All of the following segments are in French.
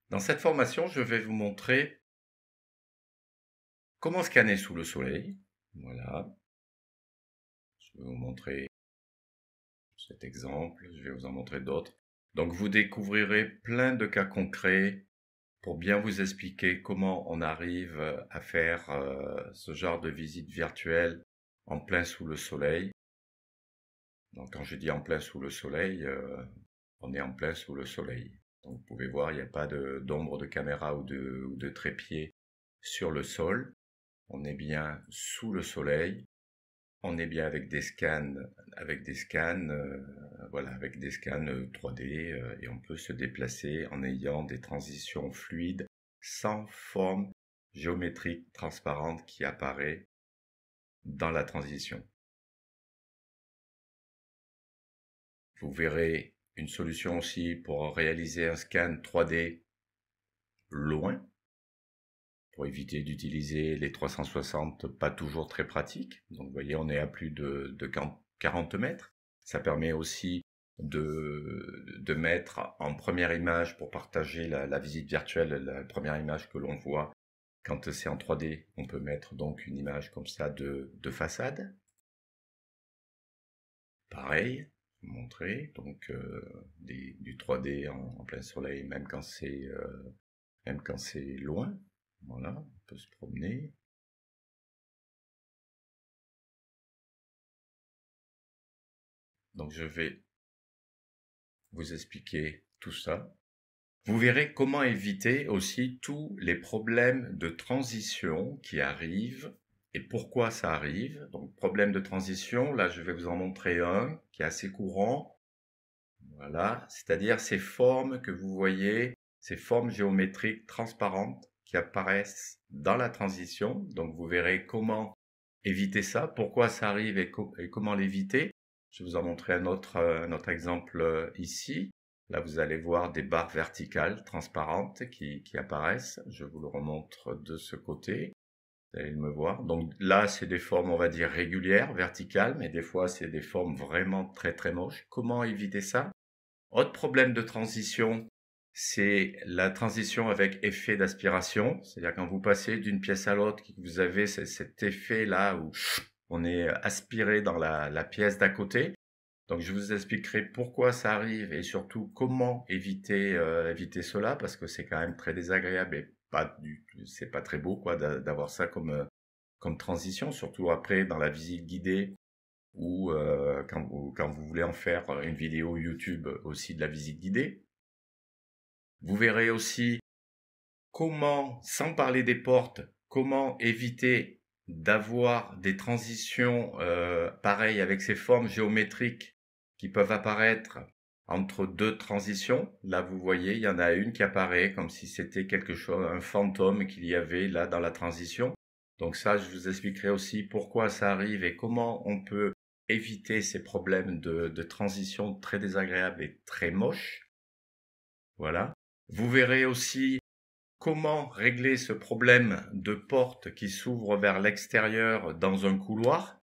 Dans cette formation, je vais vous montrer comment scanner sous le soleil. Voilà, je vais vous montrer cet exemple, je vais vous en montrer d'autres. Donc vous découvrirez plein de cas concrets pour bien vous expliquer comment on arrive à faire ce genre de visite virtuelle en plein sous le soleil. Donc quand je dis en plein sous le soleil, on est en plein sous le soleil. Donc vous pouvez voir, il n'y a pas d'ombre de caméra ou de trépied sur le sol. On est bien sous le soleil, on est bien avec des scans, voilà, avec des scans 3D et on peut se déplacer en ayant des transitions fluides sans forme géométrique transparente qui apparaît dans la transition. Vous verrez une solution aussi pour réaliser un scan 3D loin, pour éviter d'utiliser les 360, pas toujours très pratique. Donc vous voyez, on est à plus de 40 mètres. Ça permet aussi de mettre en première image pour partager la visite virtuelle, la première image que l'on voit quand c'est en 3D. On peut mettre donc une image comme ça de façade. Pareil, montrer donc du 3D en plein soleil, même quand c'est loin. Voilà, on peut se promener. Donc je vais vous expliquer tout ça. Vous verrez comment éviter aussi tous les problèmes de transition qui arrivent et pourquoi ça arrive. Donc problème de transition, là je vais vous en montrer un qui est assez courant. Voilà, c'est-à-dire ces formes que vous voyez, ces formes géométriques transparentes qui apparaissent dans la transition. Donc vous verrez comment éviter ça, pourquoi ça arrive et comment l'éviter. Je vais vous en montrer un autre exemple ici. Là, vous allez voir des barres verticales transparentes qui apparaissent. Je vous le remontre de ce côté. Vous allez me voir. Donc là, c'est des formes, on va dire, régulières, verticales, mais des fois, c'est des formes vraiment très très moches. Comment éviter ça? Autre problème de transition, c'est la transition avec effet d'aspiration. C'est-à-dire quand vous passez d'une pièce à l'autre, vous avez cet effet-là où on est aspiré dans la pièce d'à côté. Donc je vous expliquerai pourquoi ça arrive et surtout comment éviter cela parce que c'est quand même très désagréable et c'est pas très beau quoi d'avoir ça comme transition, surtout après dans la visite guidée ou quand vous voulez en faire une vidéo YouTube aussi de la visite guidée. Vous verrez aussi comment, sans parler des portes, comment éviter d'avoir des transitions pareilles avec ces formes géométriques qui peuvent apparaître entre deux transitions. Là, vous voyez, il y en a une qui apparaît comme si c'était quelque chose, un fantôme qu'il y avait là dans la transition. Donc ça, je vous expliquerai aussi pourquoi ça arrive et comment on peut éviter ces problèmes de transition très désagréables et très moches. Voilà. Vous verrez aussi comment régler ce problème de porte qui s'ouvre vers l'extérieur dans un couloir.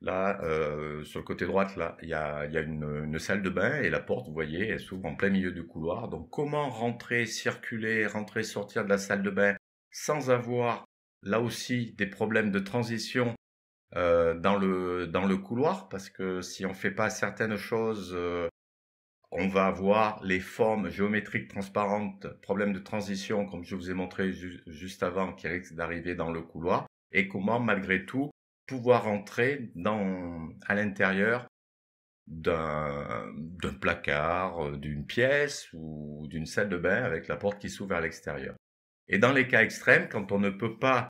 Là, sur le côté droit, là, il y a une salle de bain et la porte, vous voyez, elle s'ouvre en plein milieu du couloir. Donc, comment rentrer, circuler, rentrer, sortir de la salle de bain sans avoir là aussi des problèmes de transition dans le couloir, parce que si on fait pas certaines choses, on va avoir les formes géométriques transparentes, problèmes de transition, comme je vous ai montré juste avant, qui risquent d'arriver dans le couloir, et comment, malgré tout, pouvoir entrer à l'intérieur d'un placard, d'une pièce ou d'une salle de bain avec la porte qui s'ouvre vers l'extérieur. Et dans les cas extrêmes, quand on ne peut pas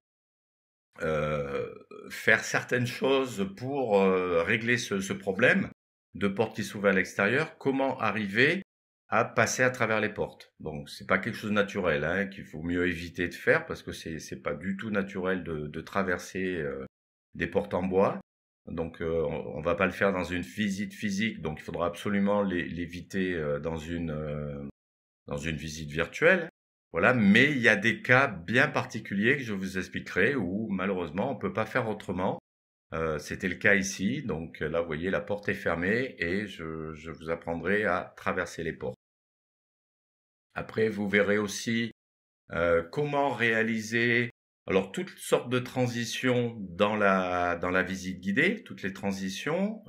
euh, faire certaines choses pour régler ce problème de porte qui s'ouvre à l'extérieur, comment arriver à passer à travers les portes. Donc c'est pas quelque chose de naturel hein, qu'il faut mieux éviter de faire parce que c'est pas du tout naturel de traverser des portes en bois. Donc on va pas le faire dans une visite physique, donc il faudra absolument l'éviter dans une visite virtuelle. Voilà, mais il y a des cas bien particuliers que je vous expliquerai où malheureusement on ne peut pas faire autrement. C'était le cas ici, donc là vous voyez la porte est fermée et je vous apprendrai à traverser les portes. Après, vous verrez aussi comment réaliser alors toutes sortes de transitions dans la visite guidée, toutes les transitions,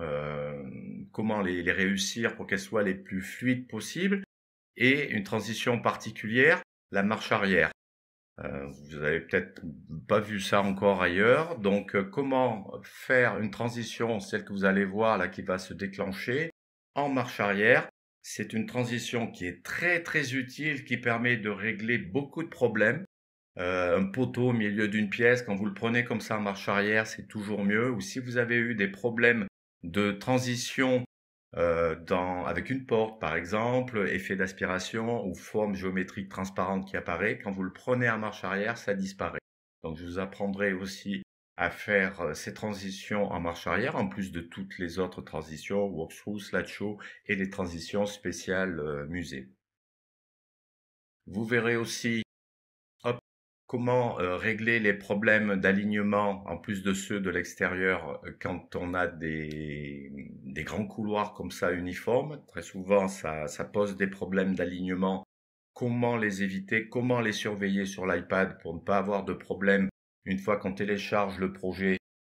comment les réussir pour qu'elles soient les plus fluides possibles, et une transition particulière, la marche arrière. Vous avez peut-être pas vu ça encore ailleurs, donc comment faire une transition, celle que vous allez voir là qui va se déclencher, en marche arrière. C'est une transition qui est très très utile, qui permet de régler beaucoup de problèmes. Un poteau au milieu d'une pièce, quand vous le prenez comme ça en marche arrière, c'est toujours mieux. Ou si vous avez eu des problèmes de transition avec une porte, par exemple, effet d'aspiration ou forme géométrique transparente qui apparaît, quand vous le prenez en marche arrière, ça disparaît. Donc je vous apprendrai aussi à faire ces transitions en marche arrière, en plus de toutes les autres transitions, walkthrough, slideshow et les transitions spéciales musée. Vous verrez aussi comment régler les problèmes d'alignement, en plus de ceux de l'extérieur, quand on a des grands couloirs comme ça uniformes? Très souvent, ça pose des problèmes d'alignement. Comment les éviter? Comment les surveiller sur l'iPad pour ne pas avoir de problème une fois qu'on télécharge le projet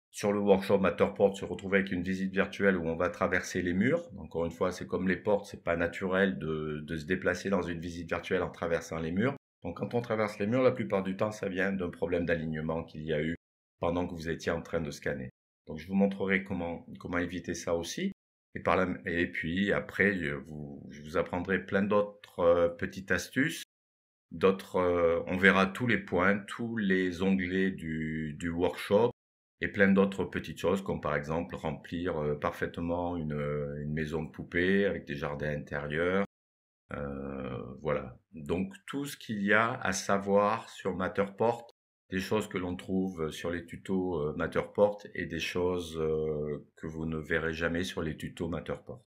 sur le workshop Matterport, se retrouver avec une visite virtuelle où on va traverser les murs. Encore une fois, c'est comme les portes, c'est pas naturel de se déplacer dans une visite virtuelle en traversant les murs. Donc quand on traverse les murs, la plupart du temps, ça vient d'un problème d'alignement qu'il y a eu pendant que vous étiez en train de scanner. Donc je vous montrerai comment éviter ça aussi. Et puis après, je vous apprendrai plein d'autres petites astuces. On verra tous les points, tous les onglets du workshop et plein d'autres petites choses, comme par exemple remplir parfaitement une maison de poupée avec des jardins intérieurs. Voilà. Donc tout ce qu'il y a à savoir sur Matterport, des choses que l'on trouve sur les tutos Matterport et des choses que vous ne verrez jamais sur les tutos Matterport.